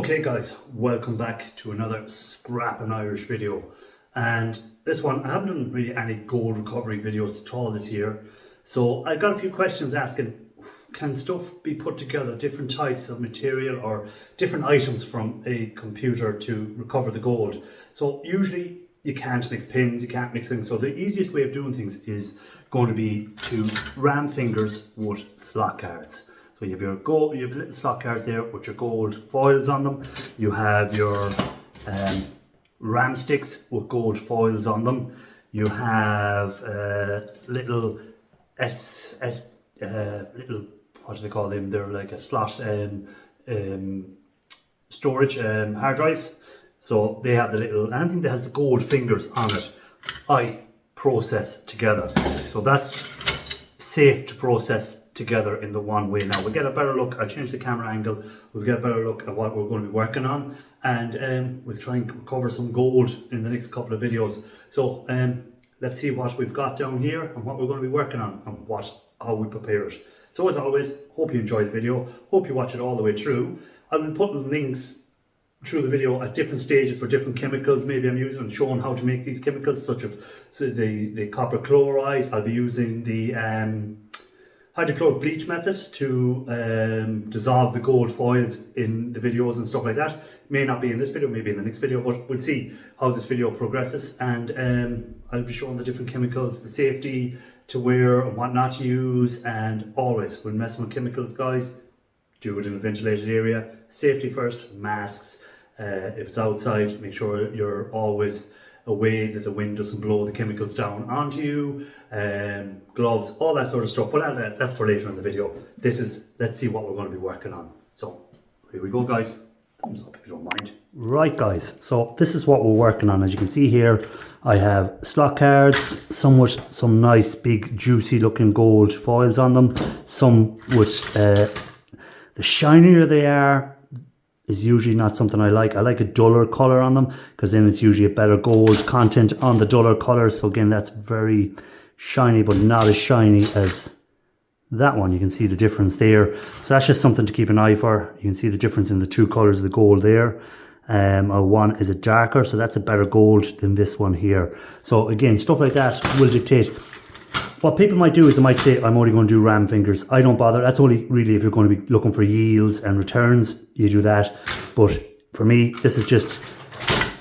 Okay guys, welcome back to another Scrapping Irish video. And this one, I haven't done really any gold recovery videos at all this year. So I got a few questions asking, can stuff be put together, different types of material or different items from a computer to recover the gold? So usually you can't mix pins, you can't mix things. So the easiest way of doing things is going to be to ram fingers with slot cards. So you have your gold, you have little slot cards there with your gold foils on them. You have your ram sticks with gold foils on them. You have little little, what do they call them? They're like a slot storage hard drives. So they have the little, anything that has the gold fingers on it, I process together. So that's safe to process together in the one way. Now we'll get a better look. I'll change the camera angle. We'll get a better look at what we're going to be working on, and we'll try and recover some gold in the next couple of videos. So let's see what we've got down here and what we're going to be working on and how we prepare it. So as always, hope you enjoyed the video. Hope you watch it all the way through. I will put links through the video at different stages for different chemicals maybe I'm using and showing how to make these chemicals, such as the copper chloride. I'll be using the hydrochloric bleach method to dissolve the gold foils in the videos and stuff like that. May not be in this video, maybe in the next video, but we'll see how this video progresses. And I'll be showing the different chemicals, the safety to wear and what not to use. And always, when messing with chemicals, guys, do it in a ventilated area. Safety first, masks. If it's outside, make sure you're always away that the wind doesn't blow the chemicals down onto you, gloves, all that sort of stuff. But that's for later in the video. Let's see what we're going to be working on. So here we go, guys. Thumbs up if you don't mind. Right, guys, so this is what we're working on. As you can see here, I have slot cards, some with some nice big juicy looking gold foils on them, some with the shinier they are is usually not something I like. I like a duller color on them because then it's usually a better gold content on the duller color. So again, that's very shiny, but not as shiny as that one. You can see the difference there. So that's just something to keep an eye for. You can see the difference in the two colors of the gold there. One is a darker, so that's a better gold than this one here. So again, stuff like that will dictate. What people might do is they might say, I'm only going to do ram fingers. I don't bother. That's only really if you're going to be looking for yields and returns, you do that. But for me, this is just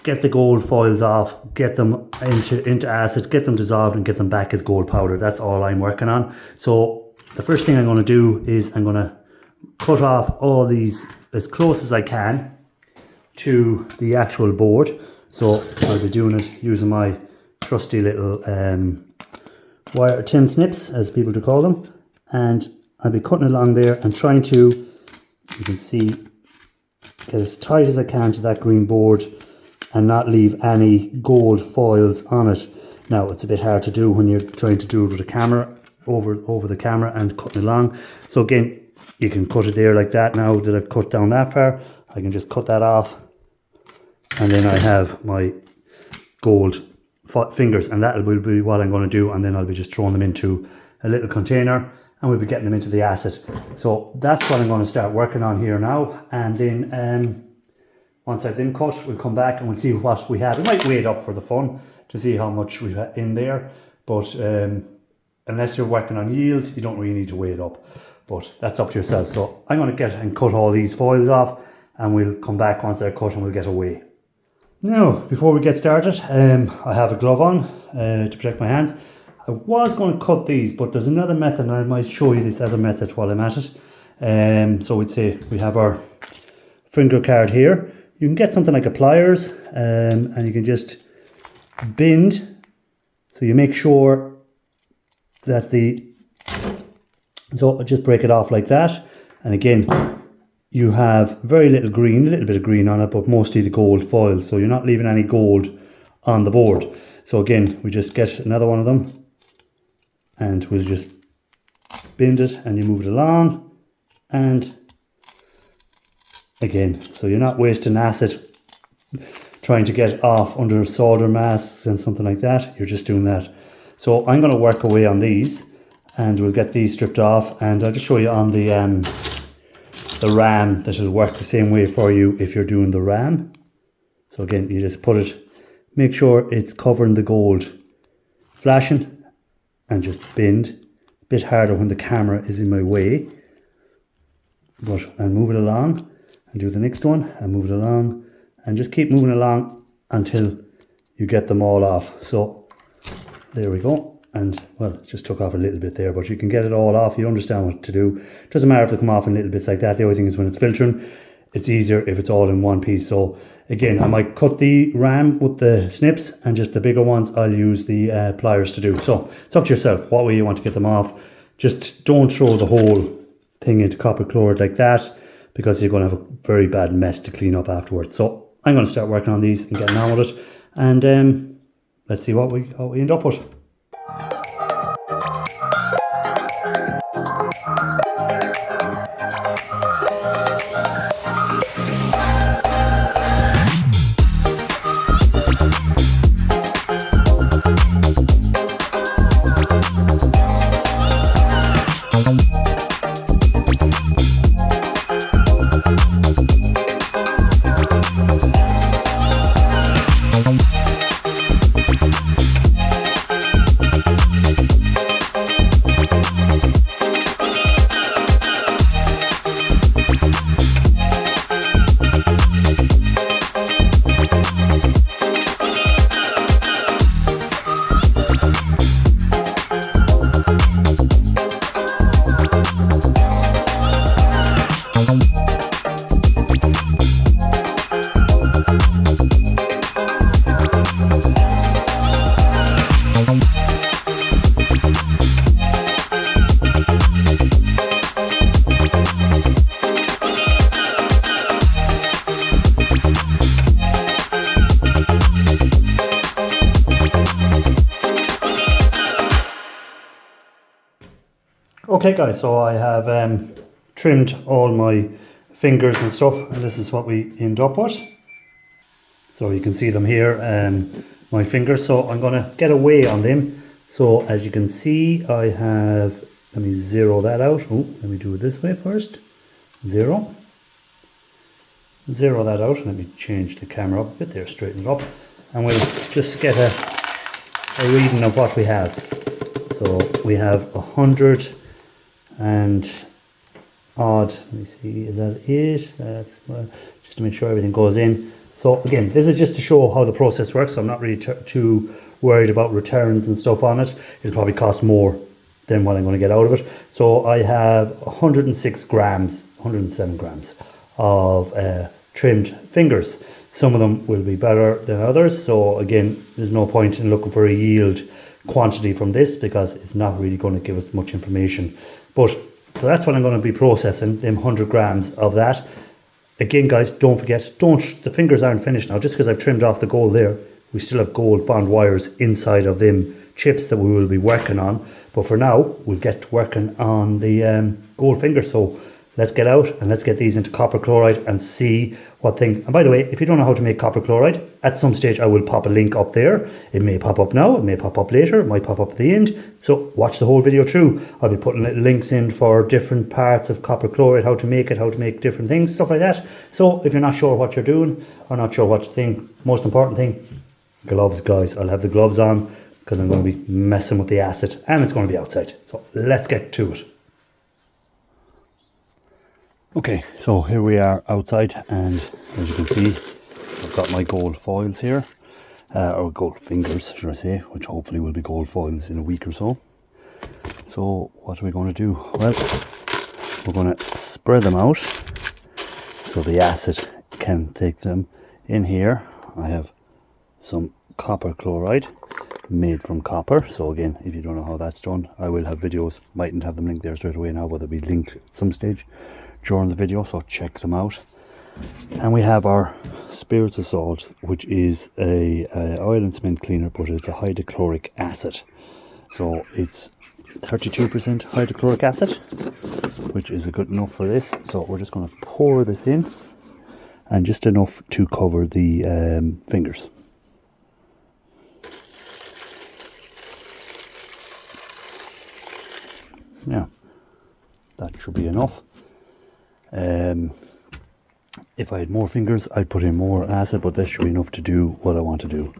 get the gold foils off, get them into acid, get them dissolved and get them back as gold powder. That's all I'm working on. So the first thing I'm going to do is I'm going to cut off all these as close as I can to the actual board. So I'll be doing it using my trusty little wire tin snips, as people to call them, and I'll be cutting along there and trying to, you can see, get as tight as I can to that green board and not leave any gold foils on it. Now it's a bit hard to do when you're trying to do it with a camera, over the camera and cutting along. So again, you can cut it there like that. Now that I've cut down that far, I can just cut that off, and then I have my gold fingers, and that will be what I'm going to do, and then I'll be just throwing them into a little container and we'll be getting them into the acid. So that's what I'm going to start working on here now, and then once I've them cut, we'll come back and we'll see what we have. We might weigh it up for the fun to see how much we've in there, but unless you're working on yields, you don't really need to weigh it up, but that's up to yourself. So I'm going to get and cut all these foils off, and we'll come back once they're cut and we'll get a weigh. Now, before we get started, I have a glove on to protect my hands. I was going to cut these, but there's another method, and I might show you this other method while I'm at it. So we'd say we have our finger card here. You can get something like a pliers, and you can just bend. So you make sure that so just break it off like that. And again, you have very little green, a little bit of green on it, but mostly the gold foil. So you're not leaving any gold on the board. So again, we just get another one of them and we'll just bend it, and you move it along. And again, so you're not wasting acid trying to get off under solder masks and something like that. You're just doing that. So I'm going to work away on these, and we'll get these stripped off, and I'll just show you on the the ram that will work the same way for you if you're doing the ram. So again, you just put it, make sure it's covering the gold flashing, and just bend a bit harder when the camera is in my way. And move it along, and do the next one, and move it along, and just keep moving along until you get them all off. So there we go. And well, it just took off a little bit there, but you can get it all off. You understand what to do. It doesn't matter if they come off in little bits like that. The only thing is when it's filtering, it's easier if it's all in one piece. So again, I might cut the ram with the snips, and just the bigger ones I'll use the pliers to do. So it's up to yourself what way you want to get them off. Just don't throw the whole thing into copper chloride like that, because you're going to have a very bad mess to clean up afterwards. So I'm going to start working on these and getting on with it, and let's see what we end up with. Okay guys, so I have trimmed all my fingers and stuff, and this is what we end up with. So you can see them here, my fingers. So I'm going to get a weigh on them. So as you can see, I have, let me zero that out. Oh, let me do it this way first. Zero that out. Let me change the camera up a bit there, straighten it up, and we'll just get a reading of what we have. So we have 100 and odd, let me see, is that it? That's, just to make sure everything goes in. So again, this is just to show how the process works. So I'm not really too worried about returns and stuff on it. It'll probably cost more than what I'm going to get out of it. So I have 106 grams, 107 grams of trimmed fingers. Some of them will be better than others. So again, there's no point in looking for a yield quantity from this, because it's not really going to give us much information. But so that's what I'm going to be processing, them 100 grams of that. Again guys, don't forget, the fingers aren't finished now. Just because I've trimmed off the gold there, we still have gold bond wires inside of them chips that we will be working on. But for now, we'll get working on the gold fingers. So let's get out and let's get these into copper chloride and see what thing. And by the way, if you don't know how to make copper chloride, at some stage I will pop a link up there. It may pop up now, it may pop up later, it might pop up at the end. So watch the whole video through. I'll be putting little links in for different parts of copper chloride, how to make it, how to make different things, stuff like that. So if you're not sure what you're doing or not sure what thing, most important thing, gloves guys. I'll have the gloves on because I'm going to be messing with the acid and it's going to be outside. So let's get to it. Okay, so here we are outside, and as you can see, I've got my gold foils here, or gold fingers should I say, which hopefully will be gold foils in a week or so. So what are we going to do? Well, we're going to spread them out so the acid can take them in here. I have some copper chloride made from copper. So again, if you don't know how that's done, I will have videos, mightn't have them linked there straight away now, but they'll be linked at some stage during the video, so check them out. And we have our spirits of salt, which is a oil and cement cleaner, but it's a hydrochloric acid. So it's 32% hydrochloric acid, which is good enough for this. So we're just going to pour this in, and just enough to cover the fingers. Yeah, that should be enough. If I had more fingers, I'd put in more acid, but this should be enough to do what I want to do.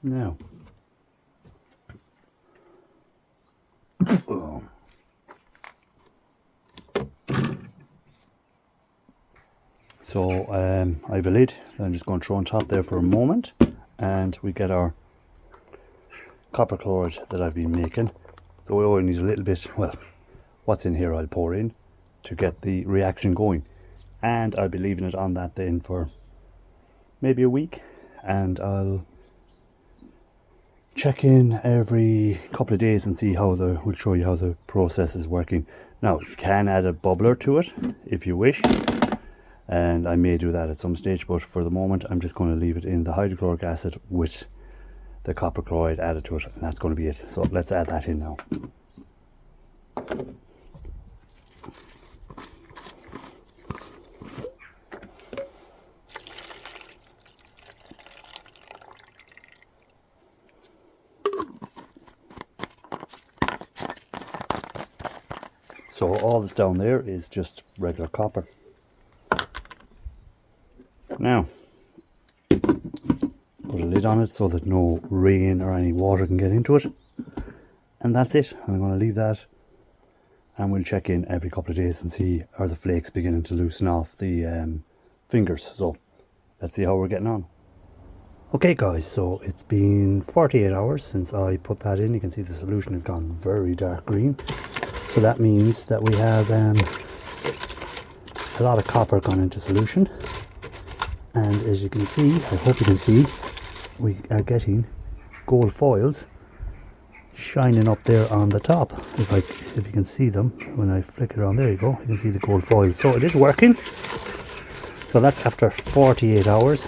Now, so I have a lid that I'm just going to throw on top there for a moment, and we get our copper chloride that I've been making. So we only need a little bit, well, what's in here I'll pour in to get the reaction going, and I'll be leaving it on that then for maybe a week, and I'll check in every couple of days and see we'll show you how the process is working. Now you can add a bubbler to it if you wish, and I may do that at some stage, but for the moment I'm just going to leave it in the hydrochloric acid with the copper chloride added to it, and that's going to be it. So let's add that in now. So all that's down there is just regular copper. Now, put a lid on it so that no rain or any water can get into it, and that's it. I'm going to leave that, and we'll check in every couple of days and see are the flakes beginning to loosen off the fingers. So let's see how we're getting on. Okay guys, so it's been 48 hours since I put that in. You can see the solution has gone very dark green, so that means that we have a lot of copper gone into solution. And as you can see, I hope you can see, we are getting gold foils shining up there on the top. If you can see them, when I flick it on, there you go, you can see the gold foils. So it is working. So that's after 48 hours.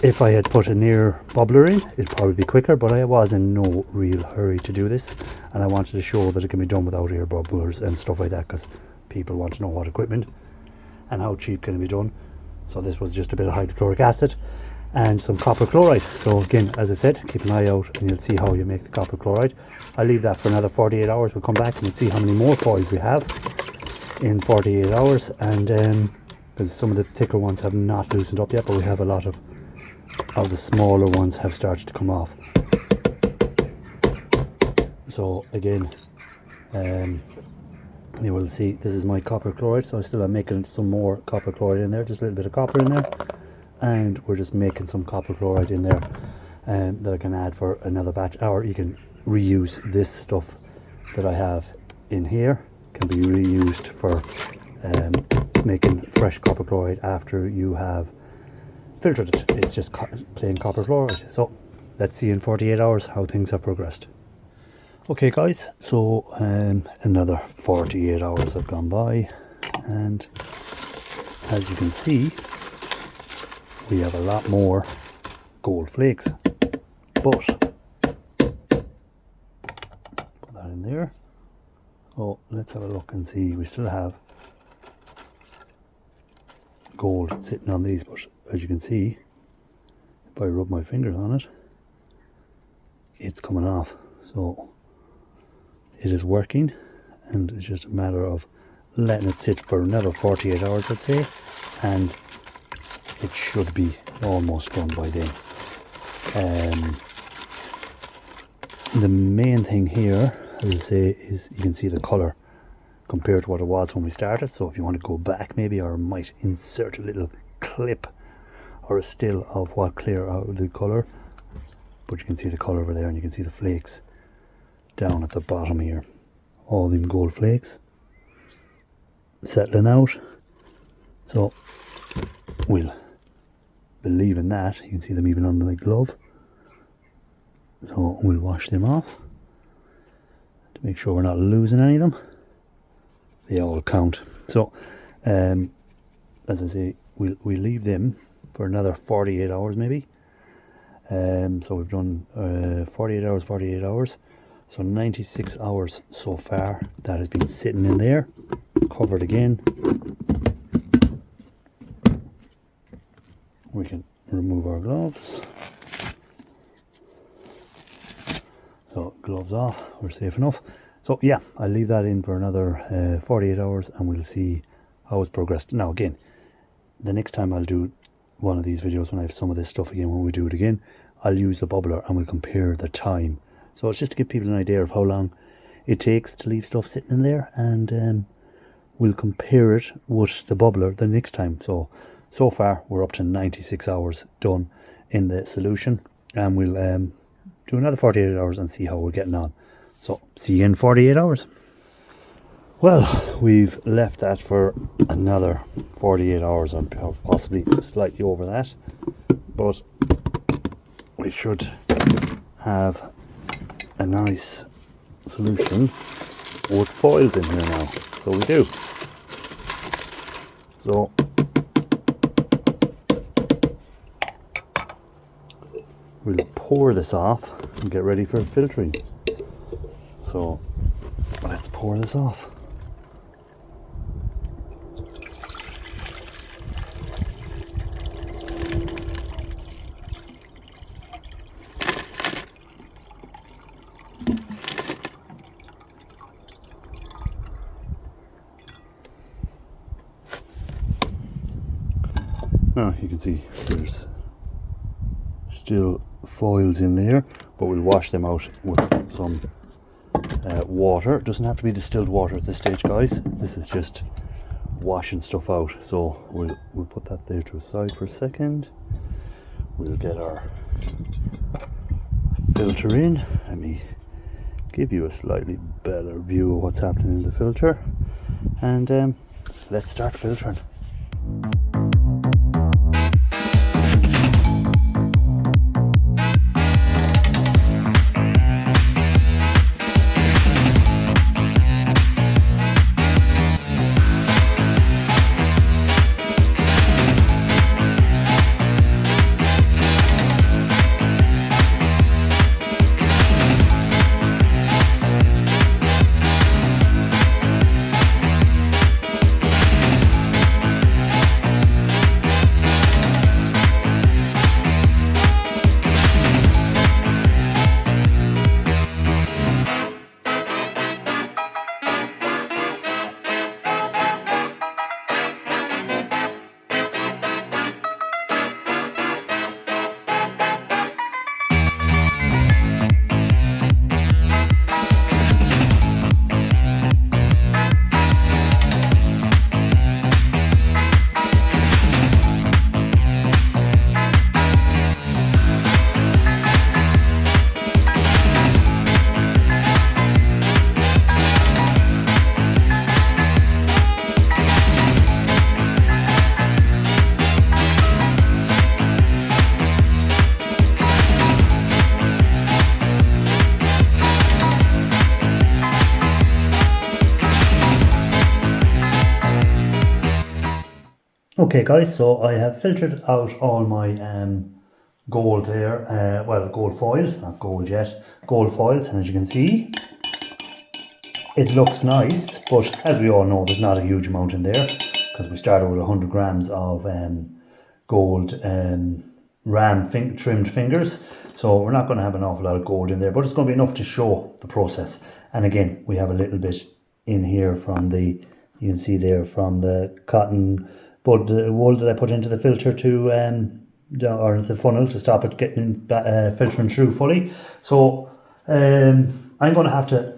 If I had put a near bubbler in, it'd probably be quicker, but I was in no real hurry to do this, and I wanted to show that it can be done without air bubblers and stuff like that, because people want to know what equipment and how cheap can it be done. So this was just a bit of hydrochloric acid and some copper chloride. So again, as I said, keep an eye out and you'll see how you make the copper chloride. I'll leave that for another 48 hours. We'll come back and we'll see how many more foils we have in 48 hours. And because some of the thicker ones have not loosened up yet, but we have a lot of the smaller ones have started to come off. So again, you will see this is my copper chloride, so I still am making some more copper chloride in there, just a little bit of copper in there, and we're just making some copper chloride in there that I can add for another batch, or you can reuse this stuff that I have in here, can be reused for making fresh copper chloride after you have filtered it. It's just plain copper chloride. So let's see in 48 hours how things have progressed. Okay guys, so another 48 hours have gone by, and as you can see, we have a lot more gold flakes, but put that in there. Oh, let's have a look and see. We still have gold sitting on these, but as you can see, if I rub my fingers on it, it's coming off. So it is working, and it's just a matter of letting it sit for another 48 hours, let's say, and it should be almost done by then. The main thing here, as I say, is you can see the colour compared to what it was when we started. So if you want to go back maybe, or might insert a little clip or a still of what clear out the colour, but you can see the colour over there, and you can see the flakes down at the bottom here, all them gold flakes settling out. So we'll believe in that. You can see them even on the glove, so we'll wash them off to make sure we're not losing any of them. They all count. So as I say, we'll leave them for another 48 hours maybe. So we've done 48 hours, so 96 hours so far that has been sitting in there, covered again. We can remove our gloves. gloves off, we're safe enough. So yeah, I'll leave that in for another 48 hours and we'll see how it's progressed. Now again, the next time I'll do one of these videos, when I have some of this stuff again, when we do it again, I'll use the bubbler and we'll compare the time. So it's just to give people an idea of how long it takes to leave stuff sitting in there, and we'll compare it with the bubbler the next time. So far we're up to 96 hours done in the solution, and we'll do another 48 hours and see how we're getting on. So see you in 48 hours. Well, we've left that for another 48 hours, or possibly slightly over that, but we should have a nice solution with foils in here now. So we do. So we'll pour this off and get ready for filtering. So let's pour this off. Now you can see there's still foils in there, but we'll wash them out with some water. It doesn't have to be distilled water at this stage, guys. This is just washing stuff out. So we'll put that there to a side for a second. We'll get our filter in. Let me give you a slightly better view of what's happening in the filter, and let's start filtering. Okay guys, so I have filtered out all my gold there, well, gold foils, not gold yet, gold foils, and as you can see, it looks nice, but as we all know, there's not a huge amount in there, because we started with 100 grams of gold trimmed fingers, so we're not going to have an awful lot of gold in there, but it's going to be enough to show the process. And again, we have a little bit in here from the, you can see there, from the cotton bud wool that I put into the filter to, or the funnel to stop it getting filtering through fully. So I'm going to have to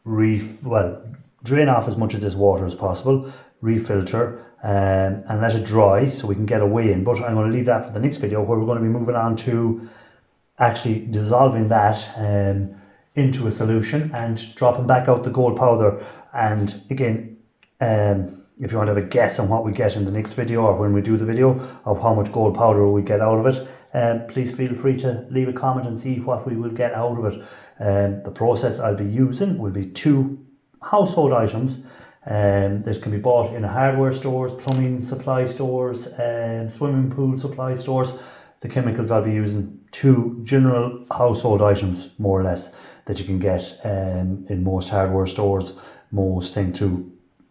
drain off as much of this water as possible, refilter, and let it dry so we can get a weigh in. But I'm going to leave that for the next video, where we're going to be moving on to actually dissolving that into a solution and dropping back out the gold powder. And again, if you want to have a guess on what we get in the next video, or when we do the video of how much gold powder we get out of it, please feel free to leave a comment and see what we will get out of it. The process I'll be using will be 2 household items that can be bought in hardware stores, plumbing supply stores, swimming pool supply stores. The chemicals I'll be using, 2 general household items, more or less, that you can get in most hardware stores. Most thing to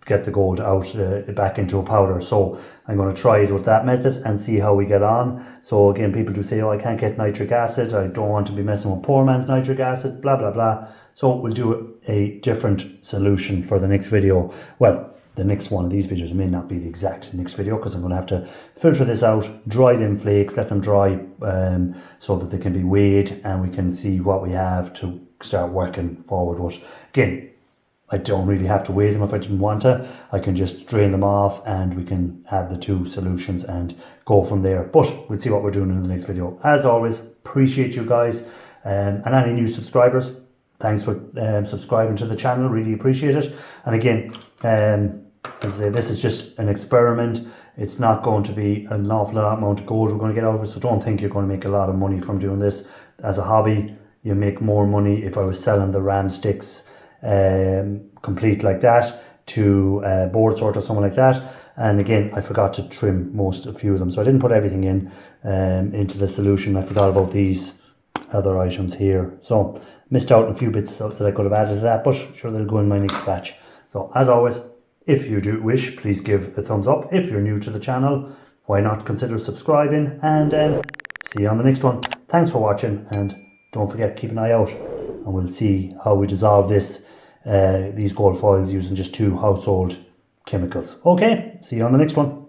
get the gold out back into a powder. So I'm going to try it with that method and see how we get on. So again, people do say, oh, I can't get nitric acid, I don't want to be messing with poor man's nitric acid, blah blah blah. So we'll do a different solution for the next video. Well, the next one of these videos may not be the exact next video, because I'm going to have to filter this out, dry them flakes, let them dry so that they can be weighed, and we can see what we have to start working forward with. Again, I don't really have to weigh them if I didn't want to. I can just drain them off and we can add the two solutions and go from there. But we'll see what we're doing in the next video. As always, appreciate you guys and any new subscribers. Thanks for subscribing to the channel. Really appreciate it. And again, as I say, this is just an experiment. It's not going to be an awful lot amount of gold we're going to get out of it. So don't think you're going to make a lot of money from doing this. As a hobby, you make more money if I was selling the ram sticks complete like that to board sort or something like that. And again, I forgot to trim a few of them, so I didn't put everything in into the solution. I forgot about these other items here, so missed out on a few bits that I could have added to that, but sure, they'll go in my next batch. So as always, if you do wish, please give a thumbs up. If you're new to the channel, why not consider subscribing, and see you on the next one. Thanks for watching, and don't forget, keep an eye out, and we'll see how we dissolve these gold foils using just 2 household chemicals. Okay, see you on the next one.